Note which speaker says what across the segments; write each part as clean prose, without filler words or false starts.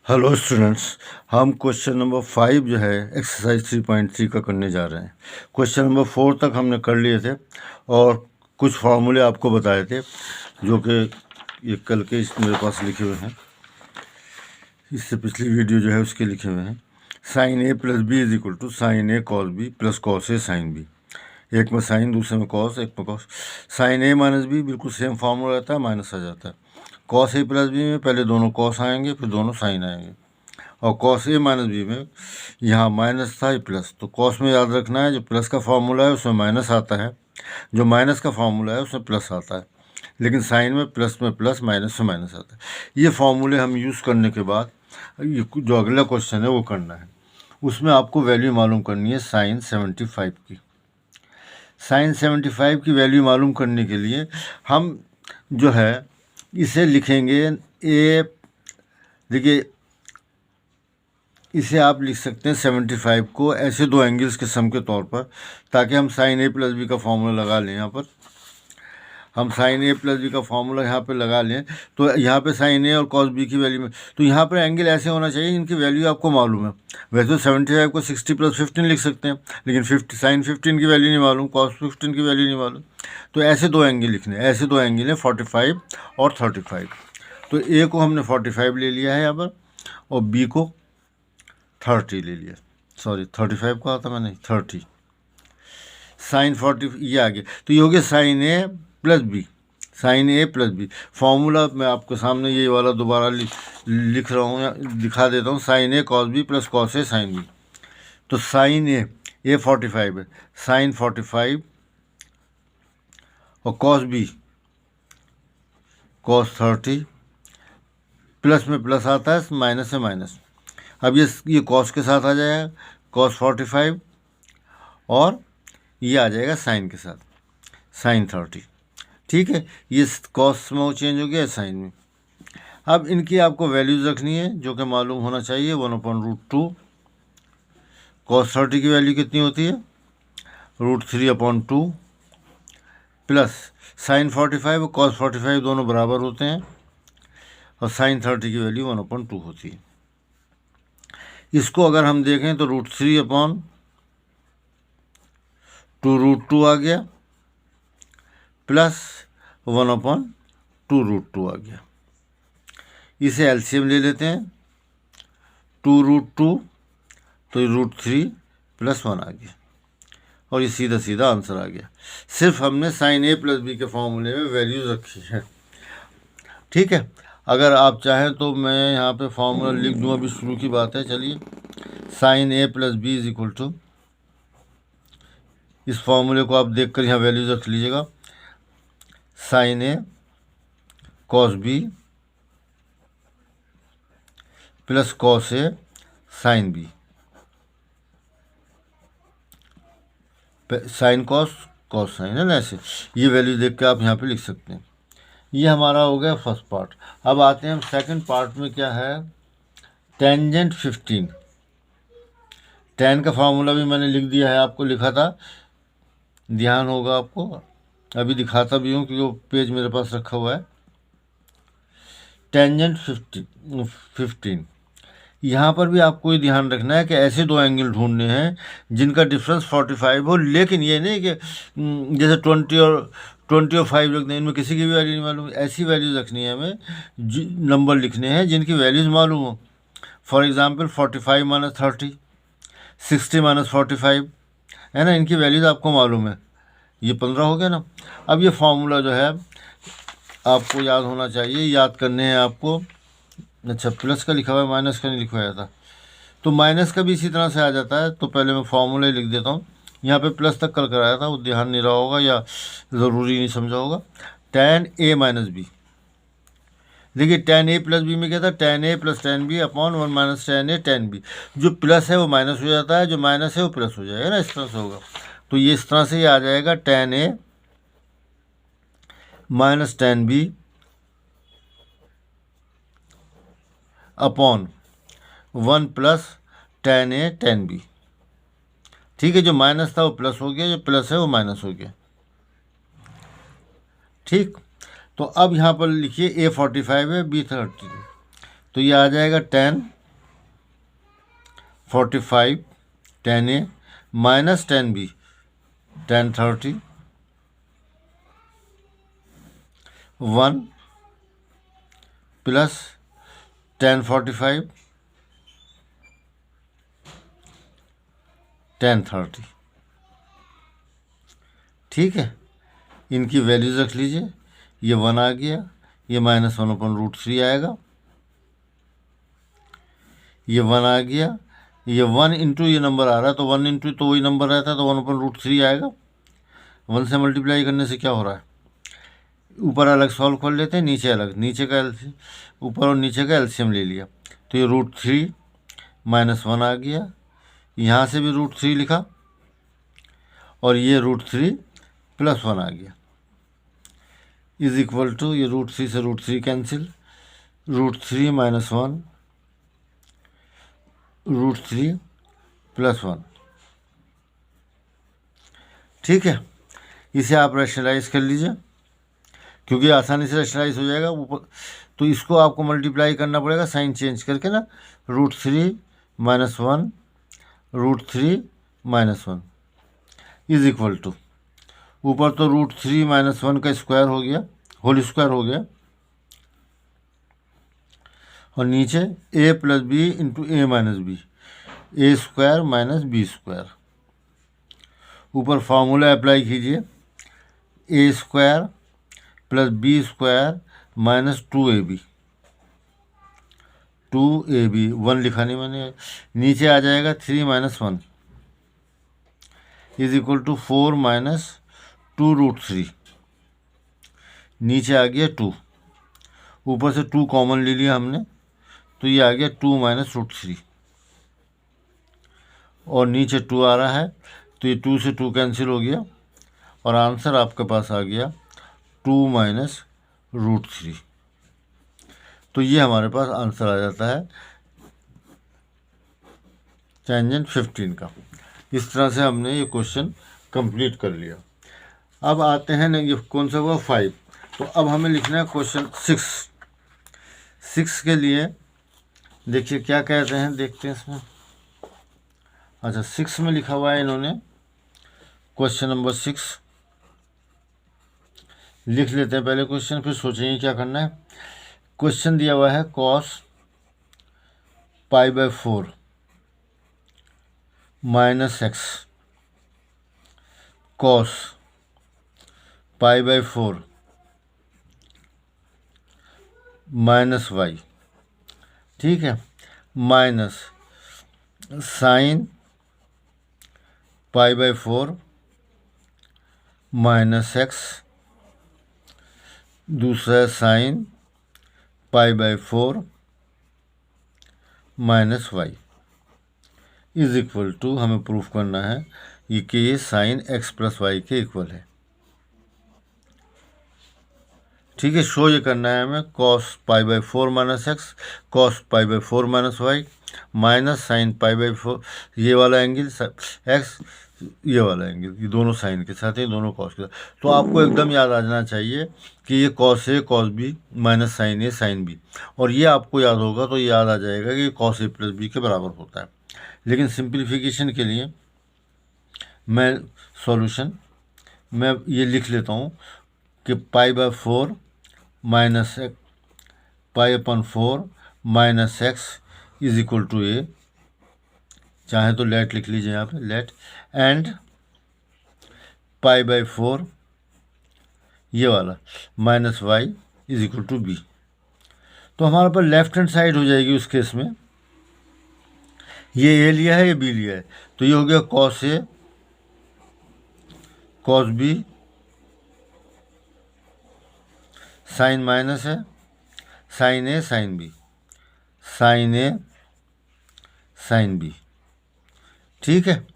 Speaker 1: Hello students, हम question number 5 जो है एक्सरसाइज 3.3 का करने जा रहे हैं। क्वेश्चन नंबर 4 तक हमने कर लिए थे और कुछ फार्मूले आपको बताए थे जो कि ये कल के मेरे पास लिखे हुए हैं। इससे पिछली वीडियो जो है उसके लिखे हुए हैं। Sine A plus B is equal to sine A cos B plus cos A sine B. एक में साइन, दूसरे में कॉस, एक में cos. Sine A minus B बिल्कुल सेम फार्मूला रहता है, माइनस आ जाता है। कॉस ए प्लस बी में पहले दोनों कॉस आएंगे, फिर दोनों साइन आएंगे। और कॉस ए माइनस बी में यहाँ माइनस था, ये प्लस। तो कॉस में याद रखना है, जो प्लस का फार्मूला है उसमें माइनस आता है, जो माइनस का फार्मूला है उसमें प्लस आता है। लेकिन साइन में प्लस, माइनस में माइनस आता है। ये फार्मूले हम यूज़ करने के बाद ये जो अगला क्वेश्चन है वो करना है। उसमें आपको वैल्यू मालूम करनी है साइन 75 की। साइन 75 की वैल्यू मालूम करने के लिए हम जो है इसे लिखेंगे ए, देखिए इसे आप लिख सकते हैं 75 को ऐसे दो एंगल्स के सम के तौर पर, ताकि हम साइन ए प्लस बी का फॉर्मूला लगा लें। यहाँ पर हम साइन ए प्लस बी का फॉर्मूला यहाँ पे लगा लें तो यहाँ पे साइन ए और कॉस बी की वैल्यू में, तो यहाँ पर एंगल ऐसे होना चाहिए इनकी वैल्यू आपको मालूम है। वैसे तो 75 को 60 प्लस 15 लिख सकते हैं, लेकिन साइन 15 की वैल्यू नहीं मालूम, कॉस 15 की वैल्यू नहीं मालूम। तो ऐसे दो एंगल लिखने, ऐसे दो एंगल हैं 45 और 35। तो ए को हमने 45 ले लिया है यहाँ पर, और बी को 30 ले लिया। सॉरी 35 का आता मैंने, 30। साइन 40 ये आ गया, तो ये हो गया sign A plus B. Sign A plus B formula मैं आपके सामने ये वाला दोबारा लिख रहा हूँ या दिखा देता हूँ। Sign A cos B plus cos A sine B. तो साइन ए 45 है, साइन 45 और कॉस बी कॉस 30, प्लस में प्लस आता है, माइनस से माइनस। अब ये कॉस के साथ आ जाएगा, कॉस 45, और ये आ जाएगा साइन के साथ, साइन 30। ठीक है, ये कॉस में वो चेंज हो गया साइन में। अब इनकी आपको वैल्यूज रखनी है जो कि मालूम होना चाहिए। 1/√2 कॉस 30 की वैल्यू कितनी होती है, √3/2 प्लस साइन 45 और कॉस 45 दोनों बराबर होते हैं, और साइन 30 की वैल्यू 1/2 होती है। इसको अगर हम देखें तो √3/2 आ गया, प्लस 1/2 आ गया। इसे एलसीएम ले लेते हैं, 2√2 तो √3 + 1 आ गया, और ये सीधा सीधा आंसर आ गया। सिर्फ हमने साइन ए प्लस बी के फॉर्मूले में वैल्यूज रखी है। ठीक है, अगर आप चाहें तो मैं यहाँ पे फॉर्मूला लिख दूँ, अभी शुरू की बात है। चलिए, sine A plus B is equal to, इस फॉर्मूले को आप देखकर यहाँ वैल्यूज रख लीजिएगा। Sine A cos B plus cos A sine B, sine cos cos sine, है ना। ऐसे ये वैल्यू देख के आप यहाँ पे लिख सकते हैं। ये हमारा हो गया फर्स्ट पार्ट। अब आते हैं हम सेकंड पार्ट में। क्या है, टेंजेंट 15। टेन का फार्मूला भी मैंने लिख दिया है, आपको लिखा था, ध्यान होगा आपको। अभी दिखाता भी हूँ क्योंकि वो पेज मेरे पास रखा हुआ है। टेंजेंट 15 यहाँ पर भी आपको ये ध्यान रखना है कि ऐसे दो एंगल ढूंढने हैं जिनका डिफरेंस 45 हो, लेकिन ये नहीं कि जैसे 20 और 5 रखते हैं, इनमें किसी की भी वैल्यू नहीं मालूम। ऐसी वैल्यूज रखनी है हमें, नंबर लिखने हैं जिनकी वैल्यूज मालूम हो। फॉर एग्जांपल 45 - 30, 60 - 45, है ना। इनकी वैल्यूज आपको मालूम है। ये 15 हो गया ना। अब ये फार्मूला जो है आपको याद होना चाहिए, याद करने हैं आपको। अच्छा, प्लस का लिखा हुआ है, माइनस का नहीं लिखवाया था, तो माइनस का भी इसी तरह से आ जाता है। तो पहले मैं फॉर्मूला ही लिख देता हूँ। यहाँ पे प्लस तक कर आया था, वो ध्यान नहीं रहा होगा या ज़रूरी नहीं समझा होगा। tan a - b, देखिए tan a प्लस बी में क्या था, tan a + tan b upon 1 - tan a tan b। जो प्लस है वो माइनस हो जाता है, जो माइनस है वो प्लस हो जाएगा ना, इस तरह से होगा। तो ये इस तरह से ये आ जाएगा, tan a - tan b upon 1 + tan a tan b। ठीक है, जो माइनस था वो प्लस हो गया, जो प्लस है वो माइनस हो गया। ठीक, तो अब यहाँ पर लिखिए a 45 है, b 30, तो ये आ जाएगा tan 45 tan A minus tan B tan 30 1 plus tan 45 tan 30। ठीक है, इनकी वैल्यूज रख लीजिए। ये 1 आ गया, ये -1/√3 आएगा, ये 1 आ गया, ये 1 इंटू ये नंबर आ रहा है तो 1 इंटू तो वही नंबर रहता है तो 1/√3 आएगा। 1 से मल्टीप्लाई करने से क्या हो रहा है, ऊपर अलग सॉल्व कर लेते हैं, नीचे अलग, नीचे का ऊपर और नीचे का एलसीएम ले लिया तो ये √3 -1 आ गया, यहाँ से भी √3 लिखा और ये √3 + 1 आ गया इज इक्वल टू, ये √3 से √3 कैंसिल, √3 - 1 √3 + 1। ठीक है, इसे आप रैशनलाइज कर लीजिए क्योंकि आसानी से रैशनलाइज हो जाएगा ऊपर। तो इसको आपको मल्टीप्लाई करना पड़ेगा साइन चेंज करके ना, √3 - 1 √3 - 1 इज इक्वल टू, ऊपर तो √3 - 1 का स्क्वायर हो गया, होल स्क्वायर हो गया, और नीचे a + b into a - b, a² - b²। ऊपर फार्मूला अप्लाई कीजिए, a² + b² - 2ab, 2ab 1 लिखा नहीं मैंने, नीचे आ जाएगा 3 - 1 इज इक्वल टू 4 - 2√3, नीचे आ गया 2, ऊपर से 2 कॉमन ले लिया हमने तो ये आ गया 2 - √3, और नीचे 2 आ रहा है तो ये 2 से 2 कैंसिल हो गया और आंसर आपके पास आ गया 2 - √3। तो ये हमारे पास आंसर आ जाता है टेंजेंट 15 का। इस तरह से हमने ये क्वेश्चन कंप्लीट कर लिया। अब आते हैं ना, ये कौन सा हुआ 5, तो अब हमें लिखना है क्वेश्चन 6 के लिए। देखिए क्या कहते हैं, देखते हैं इसमें। अच्छा, 6 में लिखा हुआ है इन्होंने, क्वेश्चन नंबर 6 लिख लेते हैं पहले क्वेश्चन, फिर सोचेंगे क्या करना है। क्वेश्चन दिया हुआ है cos π/4 -x cos π/4 -y, ठीक है, माइनस साइन π/4 -x, दूसरा sine π/4 -y is equal to, हमें प्रूफ करना है ये कि ये साइन x + y के इक्वल है। ठीक है, शो ये करना है हमें cos π/4 -x cos π/4 -y minus sine π/4, ये वाला एंगल x, ये वाला एंगल, ये दोनों साइन के साथ है, दोनों कॉस के साथ। तो आपको एकदम याद आ जाना चाहिए कि ये cos A cos B minus sine A sine B, और ये आपको याद होगा तो याद आ जाएगा कि cos A + B के बराबर होता है। लेकिन सिंप्लीफिकेशन के लिए मैं सॉल्यूशन मैं ये लिख लेता हूँ कि π/4 π/4 -x is equal to A, चाहे तो लेट लिख लीजिए यहाँ पे, लेट, एंड π/4 ये वाला -y is equal to B। तो हमारे पास लेफ्ट हैंड साइड हो जाएगी उस केस में, ये A लिया है, ये B लिया है, तो ये हो गया cos A cos B, sine minus है, sine A sine B, sine A sine B। ठीक है,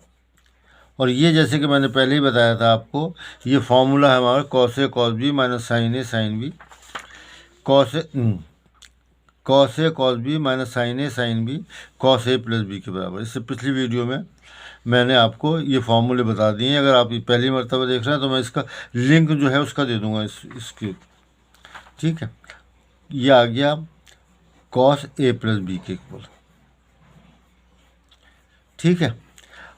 Speaker 1: और ये जैसे कि मैंने पहले ही बताया था आपको, ये फॉर्मूला है हमारा cos A cos B minus sine A sine B, cos A cos B minus sine A sine B cos A + B के बराबर। इससे पिछली वीडियो में मैंने आपको ये फॉर्मूले बता दिए हैं। अगर आप पहली मरतबा देख रहे हैं तो मैं इसका लिंक जो है उसका दे दूंगा इसकी। ठीक है, ये आ गया cos A + B के इक्वल। ठीक है।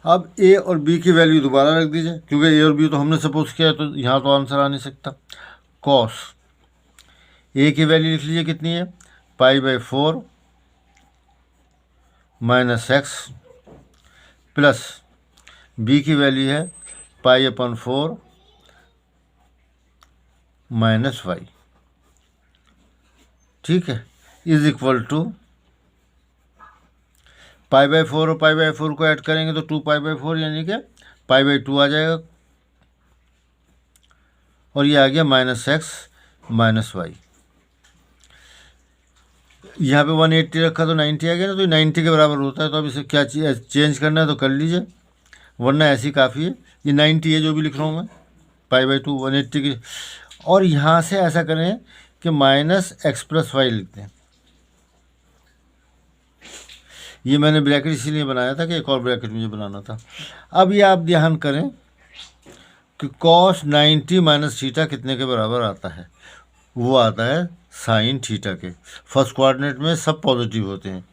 Speaker 1: अब ए और बी की वैल्यू दोबारा रख दीजिए, क्योंकि ए और बी तो हमने सपोज किया है, तो यहाँ तो आंसर आ नहीं सकता। कॉस ए की वैल्यू लिख लीजिए कितनी है, π/4 माइनस एक्स, प्लस बी की वैल्यू है π/4 माइनस वाई, ठीक है, इज इक्वल टू π/4 और π/4 को ऐड करेंगे तो 2π/4 यानी कि π/2 आ जाएगा, और ये आ गया माइनस एक्स माइनस वाई। यहाँ पे 180 रखा तो 90 आ गया ना, तो 90 के बराबर होता है। तो अब इसे क्या चेंज करना है तो कर लीजिए, वरना ऐसी काफ़ी है। ये 90 है जो भी लिख रहा हूँ मैं, π/2 180 की। और यहाँ से ऐसा करें कि माइनस एक्स प्लस वाई लिखते हैं। ये मैंने ब्रैकेट इसीलिए बनाया था कि एक और ब्रैकेट मुझे बनाना था। अब ये आप ध्यान करें कि cos 90 माइनस थीटा कितने के बराबर आता है, वो आता है साइन थीटा के। फर्स्ट कोऑर्डिनेट में सब पॉजिटिव होते हैं।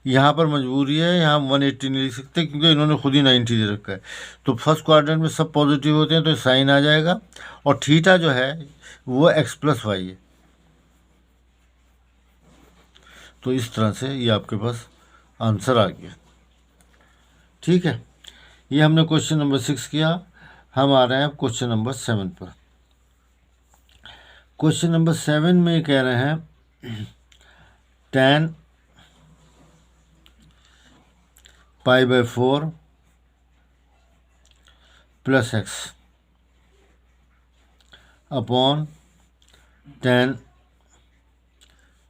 Speaker 1: यहाँ पर मजबूरी है, यहाँ 180 नहीं लिख सकते क्योंकि इन्होंने खुद ही 90 दे रखा है। तो फर्स्ट कोऑर्डिनेट में सब पॉजिटिव होते हैं, तो साइन आ जाएगा। और थीटा जो है वो एक्स प्लस वाई है। तो इस तरह से ये आपके पास आंसर आ गया, ठीक है। ये हमने क्वेश्चन नंबर 6 किया। हम आ रहे हैं अब क्वेश्चन नंबर 7 पर। क्वेश्चन नंबर 7 में कह रहे हैं tan π/4 plus x upon tan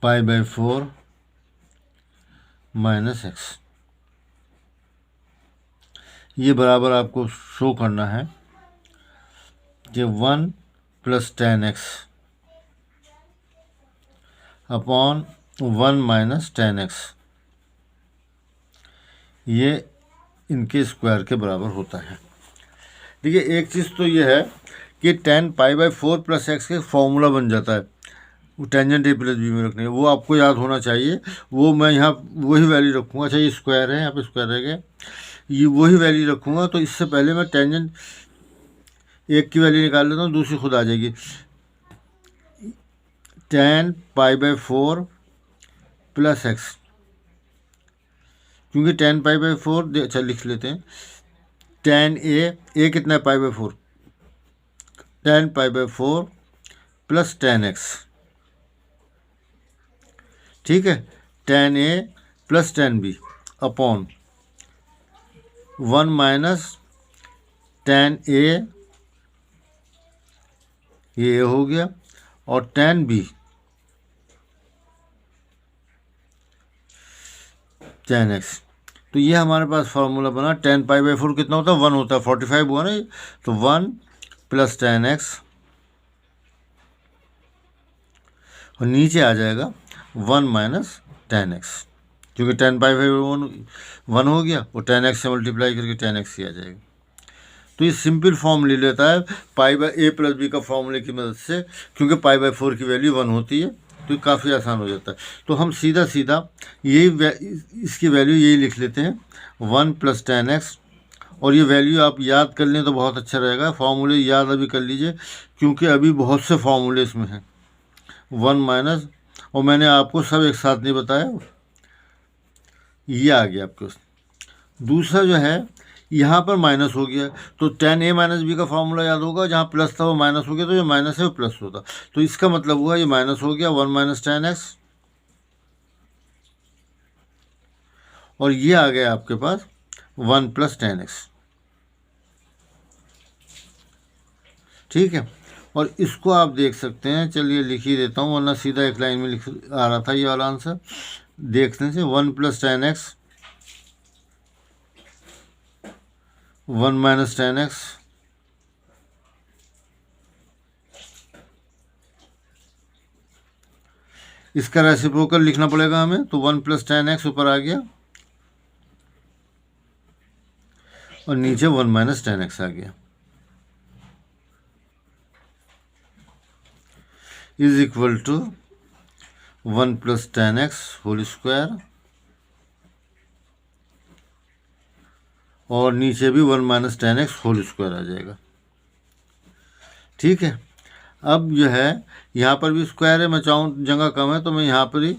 Speaker 1: π/4 minus x, ये बराबर आपको शो करना है कि 1 plus tan x upon 1 minus tan x, ये इनके स्क्वायर के बराबर होता है। देखिए एक चीज़ तो ये है कि tan π/4 प्लस एक्स का फॉर्मूला बन जाता है, वो टेंजेंट ए प्लस बी में रखने, वो आपको याद होना चाहिए। वो मैं यहाँ वही वैल्यू रखूँगा। अच्छा ये स्क्वायर है, यहाँ पे स्क्वायर रह गया, ये वही वैल्यू रखूँगा। तो इससे पहले मैं टेंजेंट एक की वैल्यू निकाल लेता हूँ, दूसरी खुद आ जाएगी। tan π/4 प्लस एक्स, क्योंकि tan π/4 अच्छा लिख लेते हैं, tan ए कितना है π/4, tan π/4 प्लस tan x, ठीक है, tan A plus tan B upon 1 minus tan A, ये हो गया, और tan बी tan x। तो ये हमारे पास फार्मूला बना। tan π/4 कितना होता है, 1 होता है, 45 हुआ ना, तो 1 प्लस tan x, और नीचे आ जाएगा 1 माइनस tan x, क्योंकि tan π/4 1 हो गया, और tan x से मल्टीप्लाई करके tan x ही आ जाएगा। तो ये सिंपल फॉर्म ले लेता है π/a प्लस बी का फॉर्मूले की मदद से, क्योंकि π/4 की वैल्यू 1 होती है, तो काफ़ी आसान हो जाता है। तो हम सीधा सीधा यही इसकी वैल्यू यही लिख लेते हैं, 1 प्लस tan x। और ये वैल्यू आप याद कर लें तो बहुत अच्छा रहेगा। फार्मूले याद अभी कर लीजिए, क्योंकि अभी बहुत से फार्मूले इसमें हैं। 1 माइनस, और मैंने आपको सब एक साथ नहीं बताया, ये आ गया आपके। दूसरा जो है यहाँ पर माइनस हो गया, तो tan a माइनस बी का फॉर्मूला याद होगा, जहाँ प्लस था वो माइनस हो गया, तो ये माइनस है वो प्लस होता। तो इसका मतलब हुआ ये माइनस हो गया, 1 माइनस tan x, और ये आ गया आपके पास 1 प्लस tan x, ठीक है। और इसको आप देख सकते हैं, चलिए लिख ही देता हूँ, वरना सीधा एक लाइन में लिख आ रहा था ये वाला आंसर देखने से। 1 plus tan x 1 minus tan x, इसका रेसिप्रोकल लिखना पड़ेगा हमें, तो 1 प्लस tan x ऊपर आ गया, और नीचे 1 माइनस tan x आ गया, is equal to 1 plus tan x whole square और नीचे भी 1 minus tan x whole square आ जाएगा। ठीक है, अब जो है यहाँ पर भी स्क्वायर है, मैं चाहूँ जगह कम है तो मैं यहाँ पर ही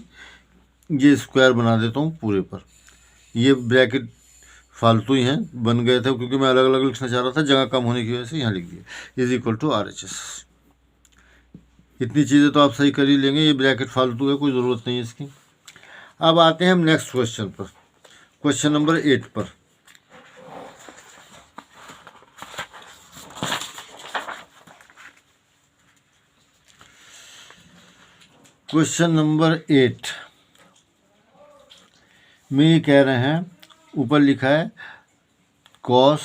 Speaker 1: ये स्क्वायर बना देता हूँ पूरे पर। ये ब्रैकेट फालतू ही हैं, बन गए थे क्योंकि मैं अलग अलग लिखना चाह रहा था, जगह कम होने की वजह से यहाँ लिख दिया इज इक्वल टू RHS। इतनी चीज़ें तो आप सही कर ही लेंगे, ये ब्रैकेट फालतू है, कोई ज़रूरत नहीं है इसकी। अब आते हैं हम नेक्स्ट क्वेश्चन पर, क्वेश्चन नंबर 8 पर। क्वेश्चन नंबर 8 में ये कह रहे हैं, ऊपर लिखा है कॉस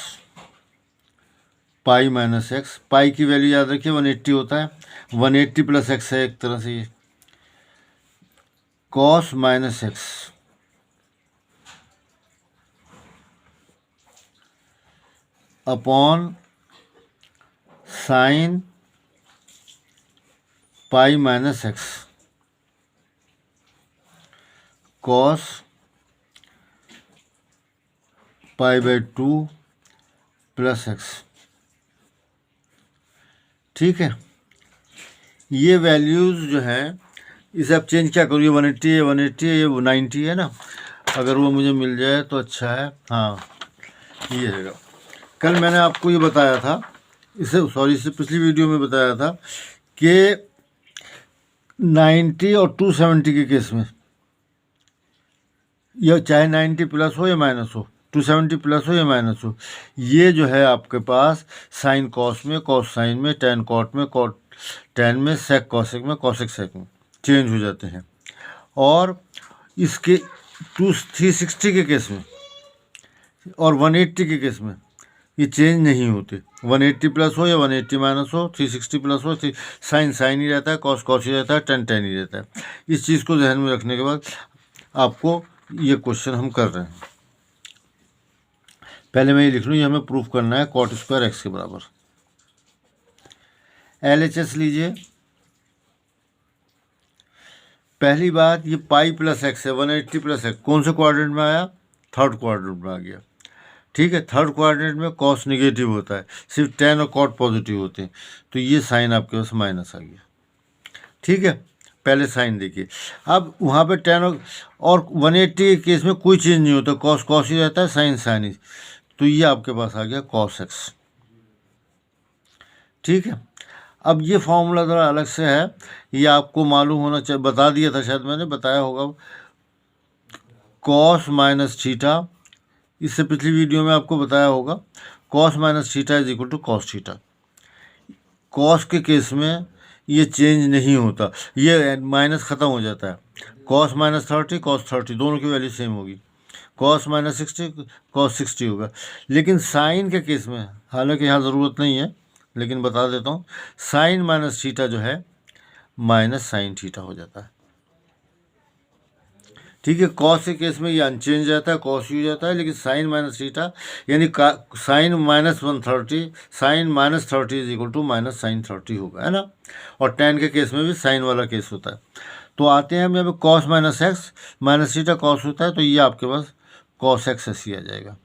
Speaker 1: पाई माइनस एक्स। पाई की वैल्यू याद रखिए 180 होता है, 180 प्लस एक्स है एक तरह से ये। Cos minus x upon sine pi minus x cos pi by 2 plus x. ठीक है, ये वैल्यूज़ जो है इसे आप चेंज क्या करो, ये 180 है, 180 है, ये 90 है ना, अगर वो मुझे मिल जाए तो अच्छा है। हाँ ये है, कल मैंने आपको ये बताया था, इससे पिछली वीडियो में बताया था कि 90 और 270 के केस में, यह चाहे 90 प्लस हो या माइनस हो, 270 प्लस हो या माइनस हो, ये जो है आपके पास साइन कॉस में, कॉस साइन में, टेन कॉट में, कॉट टेन में, सेक कॉसेक में, कॉसेक सेक में चेंज हो जाते हैं। और इसके 360 के केस में और 180 के केस में ये चेंज नहीं होते। 180 प्लस हो या 180 माइनस हो, 360 प्लस हो, साइन साइन ही रहता है, कॉस कॉस ही रहता है, टेन टेन ही रहता है। इस चीज़ को ध्यान में रखने के बाद आपको ये क्वेश्चन हम कर रहे हैं। पहले मैं ये लिख लूँ, ये हमें प्रूफ करना है कॉट स्क्वायर एक्स के बराबर। LHS लीजिए। पहली बात, ये पाई प्लस एक्स है, 180 प्लस एक्स कौन से क्वाड्रेंट में आया, थर्ड क्वाड्रेंट में आ गया। ठीक है, थर्ड क्वाड्रेंट में कॉस नेगेटिव होता है, सिर्फ टेन और कॉट पॉजिटिव होते हैं, तो ये साइन आपके पास माइनस आ गया। ठीक है, पहले साइन देखिए। अब वहाँ पे टेन और 180 के केस में कोई चेंज नहीं होता, कॉस कॉस ही रहता है, साइन साइन ही, तो ये आपके पास आ गया कॉस एक्स। ठीक है, अब ये फॉर्मूला ज़रा अलग से है, ये आपको मालूम होना चाहिए, बता दिया था शायद, मैंने बताया होगा। कॉस माइनस थीटा, इससे पिछली वीडियो में आपको बताया होगा, cos minus theta is equal to cos theta. Cos के केस में ये चेंज नहीं होता, ये माइनस ख़त्म हो जाता है। कॉस माइनस 30, कॉस 30 दोनों की वैल्यू सेम होगी। कॉस माइनस 60, कॉस 60 होगा। लेकिन साइन के केस में, हालांकि यहाँ ज़रूरत नहीं है लेकिन बता देता हूँ, साइन माइनस थीटा जो है माइनस साइन थीटा हो जाता है। ठीक है, कॉस के केस में ये अनचेंज रहता है, कॉस ही हो जाता है, लेकिन साइन माइनस थीटा यानी sine minus 130, sine minus 30 is equal to minus sine 30 होगा, है ना। और टेन के केस में भी साइन वाला केस होता है। तो आते हैं हम यहाँ पे cos minus x, minus theta cos होता है, तो ये आपके पास कॉस एक्स ऐसी आ जाएगा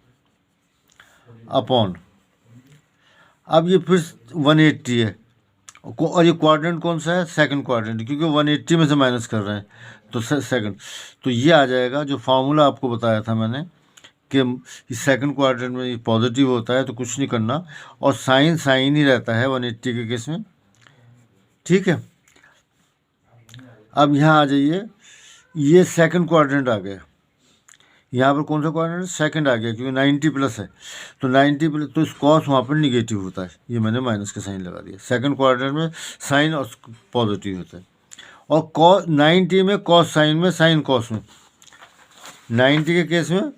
Speaker 1: अपॉन। अब ये फिर 180 है, और ये क्वाड्रेंट कौन सा है, सेकंड क्वाड्रेंट, क्योंकि 180 में से माइनस कर रहे हैं तो सेकंड, तो ये आ जाएगा जो फार्मूला आपको बताया था मैंने कि सेकंड क्वाड्रेंट में ये पॉजिटिव होता है तो कुछ नहीं करना, और साइन साइन ही रहता है 180 के केस में। ठीक है, अब यहाँ आ जाइए, ये सेकंड क्वाड्रेंट आ गया, यहाँ पर कौन सा क्वाड्रेंट, सेकंड आ गया, क्योंकि 90 प्लस है, तो 90 प्लस तो इस कॉस वहाँ पर निगेटिव होता है, ये मैंने माइनस का साइन लगा दिया। सेकंड क्वाड्रेंट में साइन और पॉजिटिव होता है, और कॉस 90 में कॉस साइन में, साइन कॉस में, 90 के केस में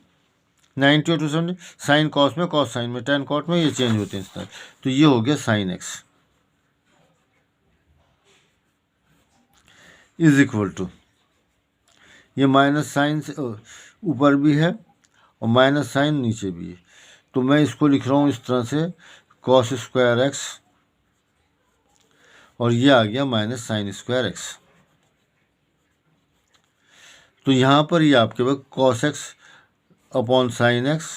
Speaker 1: 90 और 270 साइन कॉस में, कॉस साइन में, टेन कॉट में, ये चेंज होते हैं इस तरह। तो ये हो गया sine X is equal to, ये माइनस साइन से ऊपर भी है और माइनस साइन नीचे भी है, तो मैं इसको लिख रहा हूँ इस तरह से, कॉस स्क्वायर एक्स, और ये आ गया माइनस साइन स्क्वायर एक्स। तो यहाँ पर ये आपके पास cos x upon sine x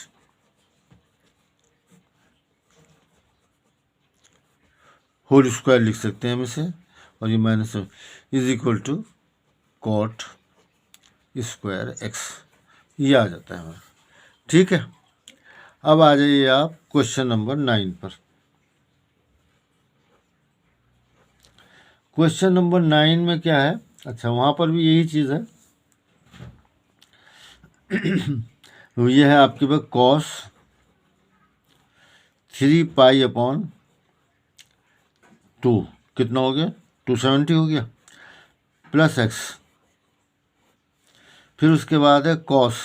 Speaker 1: whole square लिख सकते हैं हम इसे, और ये minus is equal to cot square x, ये आ जाता है हमारा। ठीक है, अब आ जाइए आप क्वेश्चन नंबर 9 पर। क्वेश्चन नंबर 9 में क्या है, अच्छा वहाँ पर भी यही चीज़ है। तो ये है आपके पास कॉस 3π/2, कितना हो गया 270 हो गया, प्लस एक्स, फिर उसके बाद है कॉस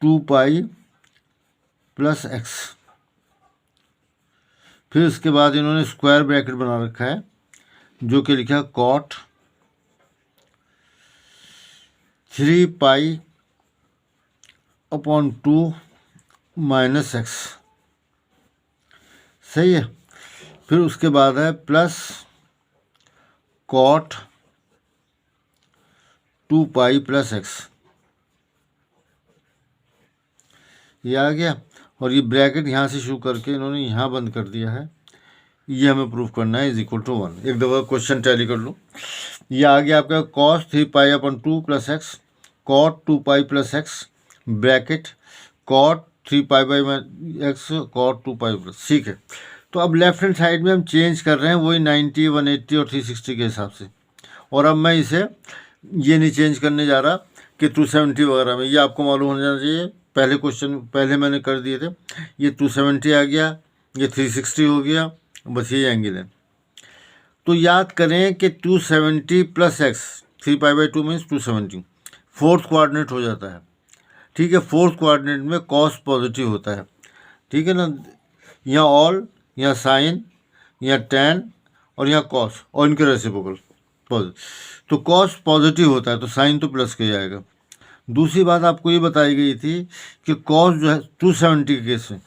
Speaker 1: 2π प्लस एक्स, फिर उसके बाद इन्होंने स्क्वायर ब्रैकेट बना रखा है जो कि लिखा कॉट 3π/2 माइनस एक्स, सही है। फिर उसके बाद है प्लस कॉट 2π प्लस एक्स, ये आ गया। और ये ब्रैकेट यहाँ से शुरू करके इन्होंने यहाँ बंद कर दिया है, ये हमें प्रूफ करना है इज इक्वल टू 1। एक दफ़ा क्वेश्चन टैली कर लो। ये आ गया आपका cos 3π/2 plus x, cot 2π plus x, bracket cot 3π/x, cot 2π plus, ठीक है। तो अब लेफ्ट हैंड साइड में हम चेंज कर रहे हैं वही 90, 180 और 360 के हिसाब से। और अब मैं इसे ये नहीं चेंज करने जा रहा कि 270 वगैरह में, ये आपको मालूम होना चाहिए। पहले क्वेश्चन पहले मैंने कर दिए थे, ये 270 आ गया, ये 360 हो गया, बस ये एंगल है। तो याद करें कि 270 plus x, 3π/2 means 270 fourth coordinate हो जाता है। ठीक है, फोर्थ कोऑर्डिनेट में कॉस पॉजिटिव होता है, ठीक है ना। यहाँ ऑल, यहाँ साइन, यहाँ टेन और यहाँ कॉस, और इनके रेसिप्रोकल पॉजिटिव। तो कॉस पॉजिटिव होता है तो साइन तो प्लस के जाएगा। दूसरी बात आपको ये बताई गई थी कि कॉस जो है 270 के केस में,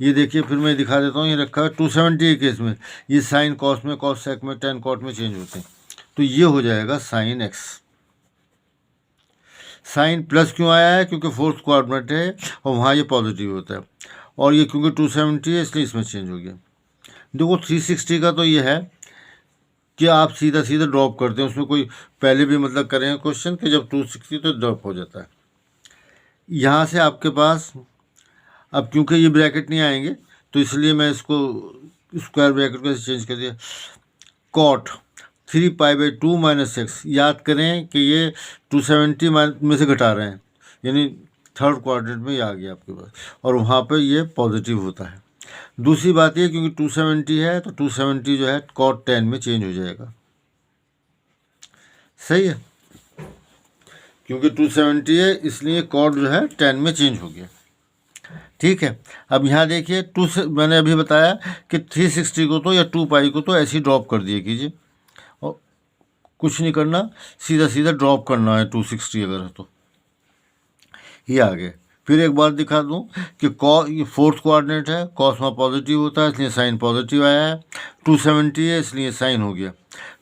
Speaker 1: ये देखिए फिर मैं दिखा देता हूँ, ये रखा है 270 के केस में ये साइन कॉस में, कॉस सेक में, टेन कॉट में चेंज होते हैं। तो ये हो जाएगा साइन एक्स। साइन प्लस क्यों आया है, क्योंकि फोर्थ कोऑर्डिनेट है और वहाँ ये पॉजिटिव होता है, और ये क्योंकि 270 है इसलिए इसमें चेंज हो गया। देखो 360 का तो ये है कि आप सीधा सीधा ड्रॉप करते हैं, उसमें कोई पहले भी मतलब करें क्वेश्चन कि जब 260 तो ड्रॉप हो जाता है। यहाँ से आपके पास अब क्योंकि ये ब्रैकेट नहीं आएंगे तो इसलिए मैं इसको स्क्वायर ब्रैकेट को चेंज कर दिया, कॉट 3π/2 माइनस एक्स। याद करें कि ये 270 में से घटा रहे हैं, यानी थर्ड क्वाड्रेंट में ये आ गया आपके पास, और वहाँ पे ये पॉजिटिव होता है। दूसरी बात ये क्योंकि 270 है तो 270 जो है कॉट 10 में चेंज हो जाएगा, सही है, क्योंकि 270 है इसलिए कॉट जो है 10 में चेंज हो गया। ठीक है, अब यहाँ देखिए मैंने अभी बताया कि 360 को तो या 2π को तो ऐसे ही ड्रॉप कर दिए कीजिए, और कुछ नहीं करना, सीधा सीधा ड्रॉप करना है 260 अगर है तो ये आ गए। फिर एक बार दिखा दूँ कि ये फोर्थ कोऑर्डिनेट है, कॉस वहाँ पॉजिटिव होता है इसलिए साइन पॉजिटिव आया है, 270 है इसलिए साइन हो गया,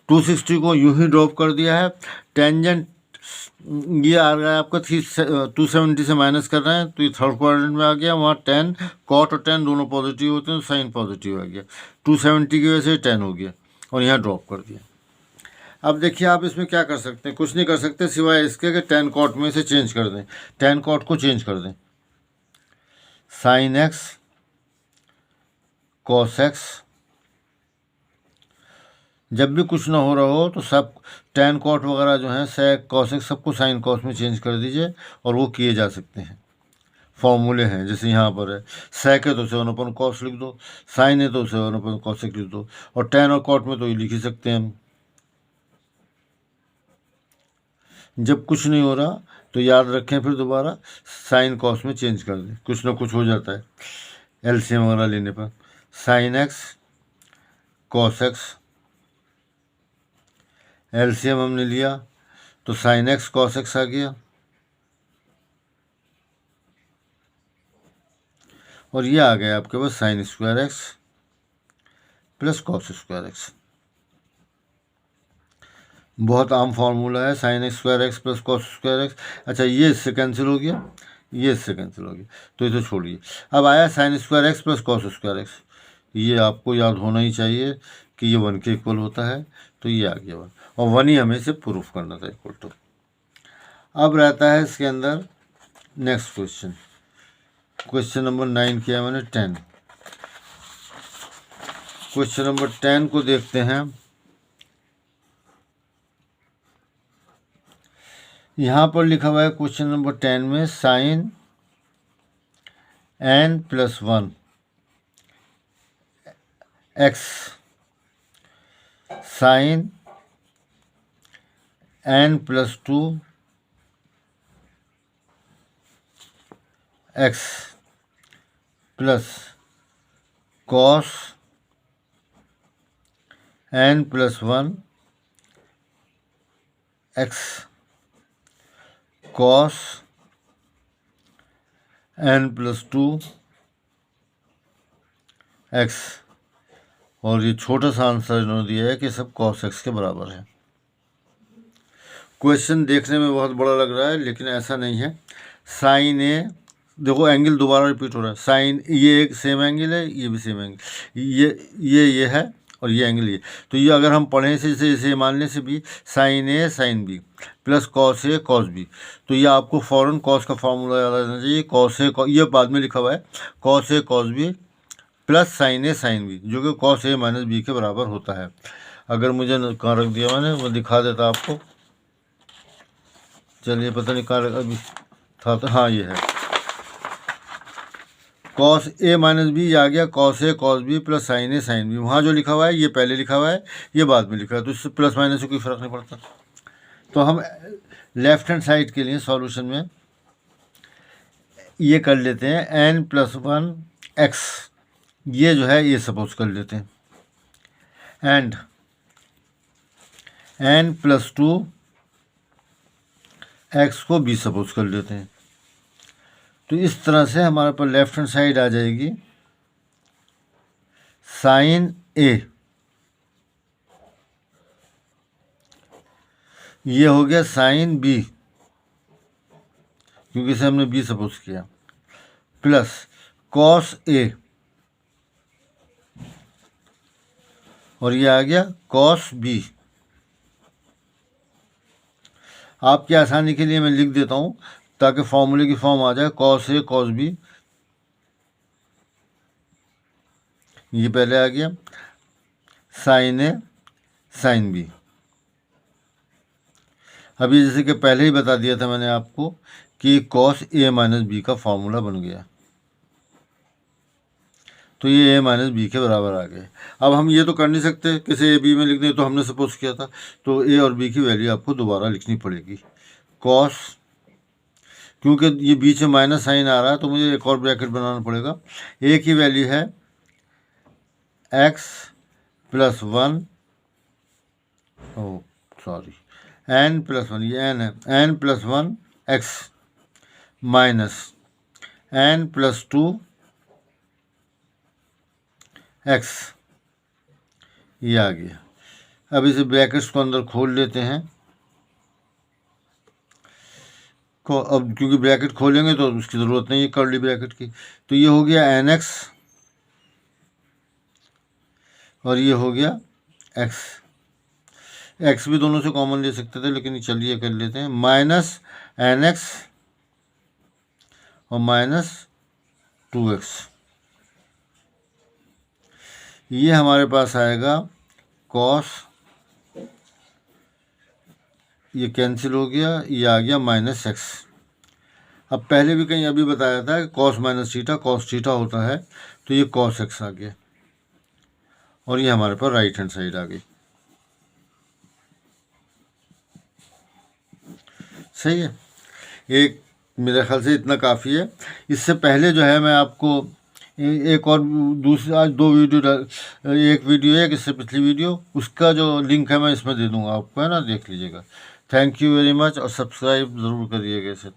Speaker 1: 260 को यूं ही ड्रॉप कर दिया है, टेंजेंट ये आ रहा है आपका 270 से माइनस कर रहे हैं तो ये थर्ड क्वाड्रेंट में आ गया, वहाँ 10 कॉट और 10 दोनों पॉजिटिव होते हैं तो साइन पॉजिटिव आ गया, 270 की वजह से 10 हो गया और यहाँ ड्रॉप कर दिया। अब देखिए आप इसमें क्या कर सकते हैं, कुछ नहीं कर सकते सिवाय इसके कि 10 कॉट में से चेंज कर दें, 10 कॉट को चेंज कर दें, साइन एक्स कॉस एक्स, जब भी कुछ ना हो रहा हो तो सब 10 कॉट वगैरह जो है सेक कॉस एक्स सबको साइन कॉस में चेंज कर दीजिए, और वो किए जा सकते हैं, फॉर्मूले हैं। जैसे यहाँ पर है सेक है तो 7/cos लिख दो, साइन है तो 7/cos लिख दो, और 10 और कॉट में तो ये लिख ही सकते हैं हम। जब कुछ नहीं हो रहा तो याद रखें फिर दोबारा साइन कॉस में चेंज कर दें, कुछ ना कुछ हो जाता है एलसीएम वगैरह लेने पर। Sine x cos x, LCM हमने लिया तो साइन एक्स कॉस एक्स आ गया, और ये आ गया आपके पास sine square x plus cos square x. बहुत आम फार्मूला है sine x square x plus cos square x. अच्छा ये इससे कैंसिल हो गया, ये इससे कैंसिल हो गया तो इसे छोड़िए। अब आया sign square x plus cos square x, ये आपको याद होना ही चाहिए कि ये 1 के इक्वल होता है, तो ये आ गया 1, और 1 ही हमें इसे प्रूफ करना था इक्वल टू। अब रहता है इसके अंदर नेक्स्ट क्वेश्चन, क्वेश्चन नंबर 9 किया मैंने 10। क्वेश्चन नंबर 10 को देखते हैं। यहाँ पर लिखा हुआ है क्वेश्चन नंबर 10 में sine n+1 x sine n+2 x plus cos n+1 x cos n+2 x, और ये छोटा सा आंसर इन्होंने दिया है कि सब cos x के बराबर है। क्वेश्चन देखने में बहुत बड़ा लग रहा है, लेकिन ऐसा नहीं है। साइन ए, देखो एंगल दोबारा रिपीट हो रहा है। साइन, ये एक सेम एंगल है, ये भी सेम एंगल, ये है, और ये एंगल ये। तो ये अगर हम पढ़ें से जैसे मानने से भी साइन ए साइन बी प्लस कॉस ए कॉस बी, तो ये आपको फ़ौरन कॉस का फार्मूला याद रहना चाहिए। कॉस ए, ये बाद में लिखा हुआ है, cos A cos B plus sign A sine B, जो कि कॉस ए माइनस बी के बराबर होता है। अगर मुझे कहाँ रख दिया मैंने, वो दिखा देता आपको। चलिए, पता नहीं कहाँ अभी था, तो हाँ ये है, कॉस ए माइनस बी आ गया cos A cos B plus sign A sine B. वहाँ जो लिखा हुआ है ये पहले लिखा हुआ है, ये बाद में लिखा है, तो इससे प्लस माइनस से कोई फ़र्क नहीं पड़ता। तो हम लेफ्ट हैंड साइड के लिए सॉल्यूशन में ये कर लेते हैं n+1 x, ये जो है ये सपोज कर लेते हैं, एंड n+2 x को b सपोज कर लेते हैं। तो इस तरह से हमारे पास लेफ्ट हैंड साइड आ जाएगी साइन ए, ये हो गया साइन बी, क्योंकि इसे हमने बी सपोज किया, प्लस कॉस ए, और ये आ गया कॉस बी। आपकी आसानी के लिए मैं लिख देता हूँ ताकि फॉर्मूले की फॉर्म आ जाए, कॉस ए कॉस बी, ये पहले आ गया, साइन ए साइन बी। अभी जैसे कि पहले ही बता दिया था मैंने आपको कि कॉस ए माइनस बी का फॉर्मूला बन गया, तो ये ए माइनस बी के बराबर आ गए। अब हम ये तो कर नहीं सकते किसी ए बी में लिख दें, तो हमने सपोज किया था, तो ए और बी की वैल्यू आपको दोबारा लिखनी पड़ेगी। कॉस, क्योंकि ये बीच में माइनस साइन आ रहा है तो मुझे एक और ब्रैकेट बनाना पड़ेगा। ए की वैल्यू है x+1, सॉरी n+1, ये n है, n+1 x minus n+2 x, ये आ गया। अब इसे ब्रैकेट्स को अंदर खोल लेते हैं, अब क्योंकि ब्रैकेट खोलेंगे तो उसकी ज़रूरत नहीं है कर्ली ब्रैकेट की। तो ये हो गया nx, और ये हो गया x। x भी दोनों से कॉमन ले सकते थे, लेकिन चलिए कर लेते हैं, माइनस nx और माइनस 2x, ये हमारे पास आएगा कॉस, ये कैंसिल हो गया, ये आ गया माइनस x। अब पहले भी कहीं अभी बताया था कि cos minus theta cos theta होता है, तो ये कॉस x आ गया, और ये हमारे पास राइट हैंड साइड आ गई। सही है, एक मेरे ख्याल से इतना काफ़ी है। इससे पहले जो है मैं आपको एक और दूसरी, आज 2 वीडियो, एक वीडियो है, इससे पिछली वीडियो, उसका जो लिंक है मैं इसमें दे दूंगा आपको, है ना, देख लीजिएगा। थैंक यू वेरी मच, और सब्सक्राइब ज़रूर करिएगा इसे।